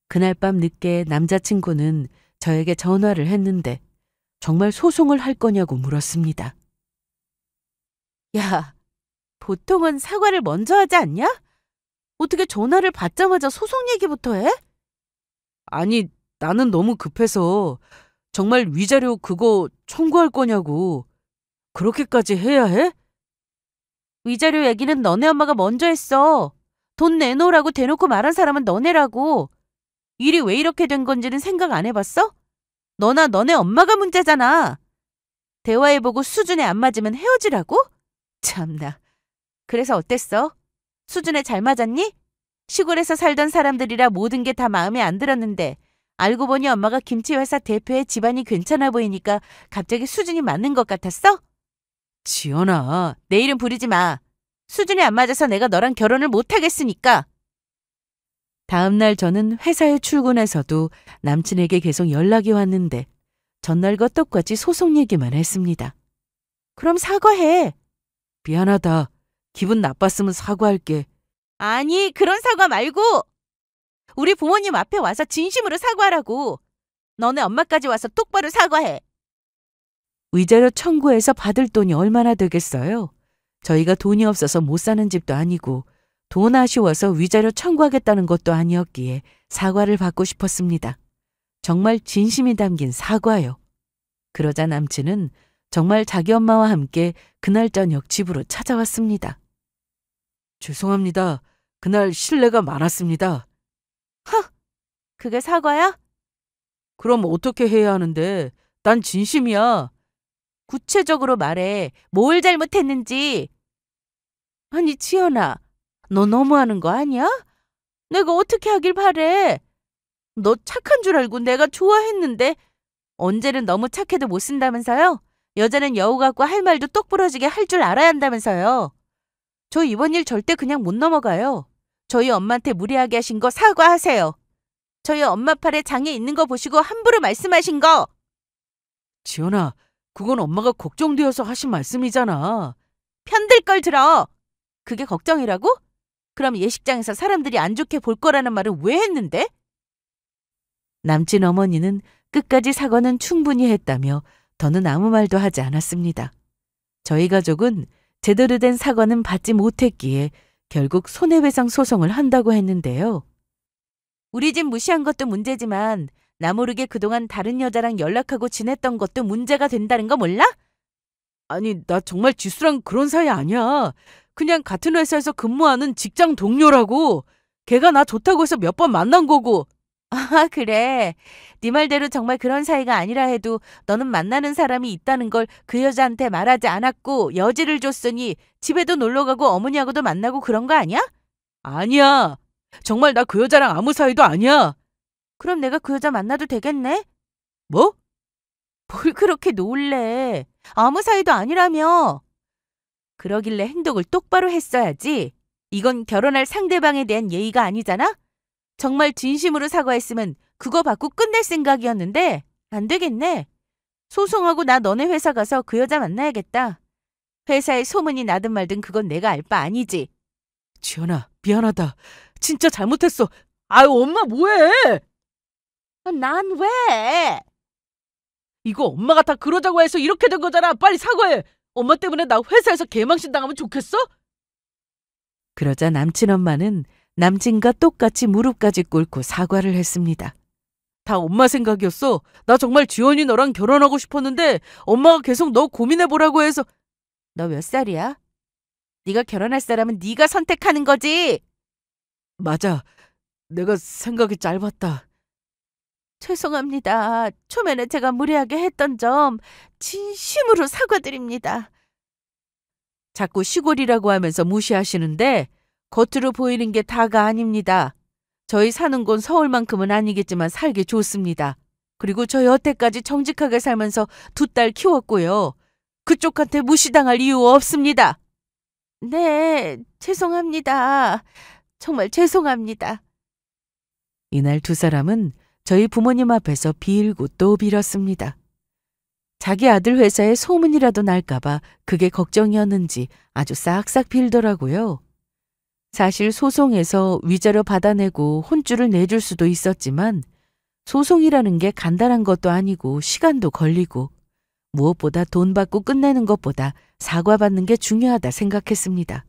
그날 밤 늦게 남자친구는 저에게 전화를 했는데 정말 소송을 할 거냐고 물었습니다. 야, 보통은 사과를 먼저 하지 않냐? 어떻게 전화를 받자마자 소송 얘기부터 해? 아니, 나는 너무 급해서 정말 위자료 그거 청구할 거냐고. 그렇게까지 해야 해? 위자료 얘기는 너네 엄마가 먼저 했어. 돈 내놓으라고 대놓고 말한 사람은 너네라고. 일이 왜 이렇게 된 건지는 생각 안 해봤어? 너나 너네 엄마가 문제잖아. 대화해보고 수준에 안 맞으면 헤어지라고? 참나. 그래서 어땠어? 수준에 잘 맞았니? 시골에서 살던 사람들이라 모든 게 다 마음에 안 들었는데 알고 보니 엄마가 김치회사 대표의 집안이 괜찮아 보이니까 갑자기 수준이 맞는 것 같았어? 지연아, 내 이름 부리지 마. 수준이 안 맞아서 내가 너랑 결혼을 못 하겠으니까. 다음 날 저는 회사에 출근해서도 남친에게 계속 연락이 왔는데 전날과 똑같이 소송 얘기만 했습니다. 그럼 사과해. 미안하다. 기분 나빴으면 사과할게. 아니, 그런 사과 말고 우리 부모님 앞에 와서 진심으로 사과하라고. 너네 엄마까지 와서 똑바로 사과해. 위자료 청구해서 받을 돈이 얼마나 되겠어요? 저희가 돈이 없어서 못 사는 집도 아니고 돈 아쉬워서 위자료 청구하겠다는 것도 아니었기에 사과를 받고 싶었습니다. 정말 진심이 담긴 사과요. 그러자 남친은 정말 자기 엄마와 함께 그날 저녁 집으로 찾아왔습니다. 죄송합니다. 그날 실례가 많았습니다. 허! 그게 사과야? 그럼 어떻게 해야 하는데? 난 진심이야. 구체적으로 말해. 뭘 잘못했는지. 아니, 지연아. 너 너무하는 거 아니야? 내가 어떻게 하길 바래? 너 착한 줄 알고 내가 좋아했는데 언제는 너무 착해도 못 쓴다면서요? 여자는 여우 같고 할 말도 똑부러지게 할 줄 알아야 한다면서요. 저 이번 일 절대 그냥 못 넘어가요. 저희 엄마한테 무례하게 하신 거 사과하세요. 저희 엄마 팔에 장애 있는 거 보시고 함부로 말씀하신 거. 지연아, 그건 엄마가 걱정되어서 하신 말씀이잖아. 편들 걸 들어. 그게 걱정이라고? 그럼 예식장에서 사람들이 안 좋게 볼 거라는 말은 왜 했는데? 남친 어머니는 끝까지 사과는 충분히 했다며 더는 아무 말도 하지 않았습니다. 저희 가족은 제대로 된 사과는 받지 못했기에 결국 손해배상 소송을 한다고 했는데요. 우리 집 무시한 것도 문제지만 나 모르게 그동안 다른 여자랑 연락하고 지냈던 것도 문제가 된다는 거 몰라? 아니, 나 정말 지수랑 그런 사이 아니야. 그냥 같은 회사에서 근무하는 직장 동료라고. 걔가 나 좋다고 해서 몇 번 만난 거고. 아, 그래. 네 말대로 정말 그런 사이가 아니라 해도 너는 만나는 사람이 있다는 걸 그 여자한테 말하지 않았고 여지를 줬으니 집에도 놀러 가고 어머니하고도 만나고 그런 거 아니야? 아니야. 정말 나 그 여자랑 아무 사이도 아니야. 그럼 내가 그 여자 만나도 되겠네? 뭐? 뭘 그렇게 놀래. 아무 사이도 아니라며. 그러길래 행동을 똑바로 했어야지. 이건 결혼할 상대방에 대한 예의가 아니잖아? 정말 진심으로 사과했으면 그거 받고 끝낼 생각이었는데 안 되겠네. 소송하고 나 너네 회사 가서 그 여자 만나야겠다. 회사에 소문이 나든 말든 그건 내가 알 바 아니지. 지연아, 미안하다. 진짜 잘못했어. 아유, 엄마 뭐해? 난 왜? 이거 엄마가 다 그러자고 해서 이렇게 된 거잖아. 빨리 사과해. 엄마 때문에 나 회사에서 개망신 당하면 좋겠어? 그러자 남친 엄마는 남친과 똑같이 무릎까지 꿇고 사과를 했습니다. 다 엄마 생각이었어. 나 정말 지연이 너랑 결혼하고 싶었는데 엄마가 계속 너 고민해보라고 해서. 너 몇 살이야? 네가 결혼할 사람은 네가 선택하는 거지. 맞아. 내가 생각이 짧았다. 죄송합니다. 초면에 제가 무례하게 했던 점 진심으로 사과드립니다. 자꾸 시골이라고 하면서 무시하시는데 겉으로 보이는 게 다가 아닙니다. 저희 사는 곳 서울만큼은 아니겠지만 살기 좋습니다. 그리고 저 여태까지 정직하게 살면서 두 딸 키웠고요. 그쪽한테 무시당할 이유 없습니다. 네, 죄송합니다. 정말 죄송합니다. 이날 두 사람은 저희 부모님 앞에서 빌고 또 빌었습니다. 자기 아들 회사에 소문이라도 날까봐 그게 걱정이었는지 아주 싹싹 빌더라고요. 사실 소송에서 위자료 받아내고 혼주를 내줄 수도 있었지만 소송이라는 게 간단한 것도 아니고 시간도 걸리고 무엇보다 돈 받고 끝내는 것보다 사과받는 게 중요하다 생각했습니다.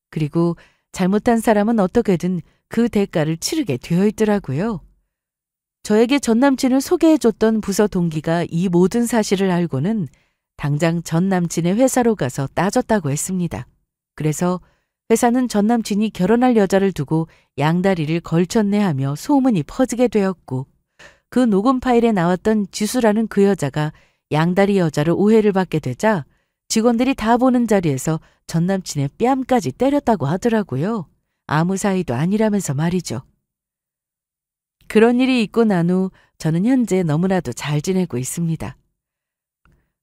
그리고 잘못한 사람은 어떻게든 그 대가를 치르게 되어 있더라고요. 저에게 전남친을 소개해줬던 부서 동기가 이 모든 사실을 알고는 당장 전남친의 회사로 가서 따졌다고 했습니다. 그래서 회사는 전남친이 결혼할 여자를 두고 양다리를 걸쳤네 하며 소문이 퍼지게 되었고 그 녹음 파일에 나왔던 지수라는 그 여자가 양다리 여자로 오해를 받게 되자 직원들이 다 보는 자리에서 전남친의 뺨까지 때렸다고 하더라고요. 아무 사이도 아니라면서 말이죠. 그런 일이 있고 난 후 저는 현재 너무나도 잘 지내고 있습니다.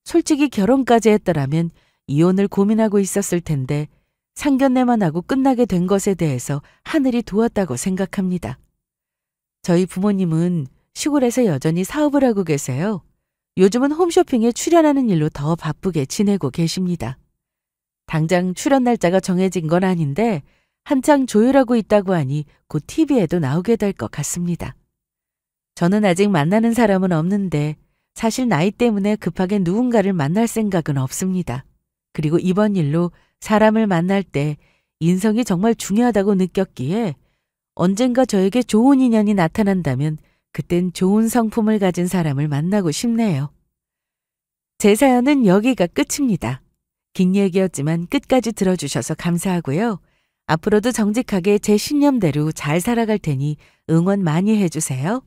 솔직히 결혼까지 했더라면 이혼을 고민하고 있었을 텐데 상견례만 하고 끝나게 된 것에 대해서 하늘이 도왔다고 생각합니다. 저희 부모님은 시골에서 여전히 사업을 하고 계세요. 요즘은 홈쇼핑에 출연하는 일로 더 바쁘게 지내고 계십니다. 당장 출연 날짜가 정해진 건 아닌데 한창 조율하고 있다고 하니 곧 TV에도 나오게 될 것 같습니다. 저는 아직 만나는 사람은 없는데 사실 나이 때문에 급하게 누군가를 만날 생각은 없습니다. 그리고 이번 일로 사람을 만날 때 인성이 정말 중요하다고 느꼈기에 언젠가 저에게 좋은 인연이 나타난다면 그땐 좋은 성품을 가진 사람을 만나고 싶네요. 제 사연은 여기가 끝입니다. 긴 얘기였지만 끝까지 들어주셔서 감사하고요. 앞으로도 정직하게 제 신념대로 잘 살아갈 테니 응원 많이 해주세요.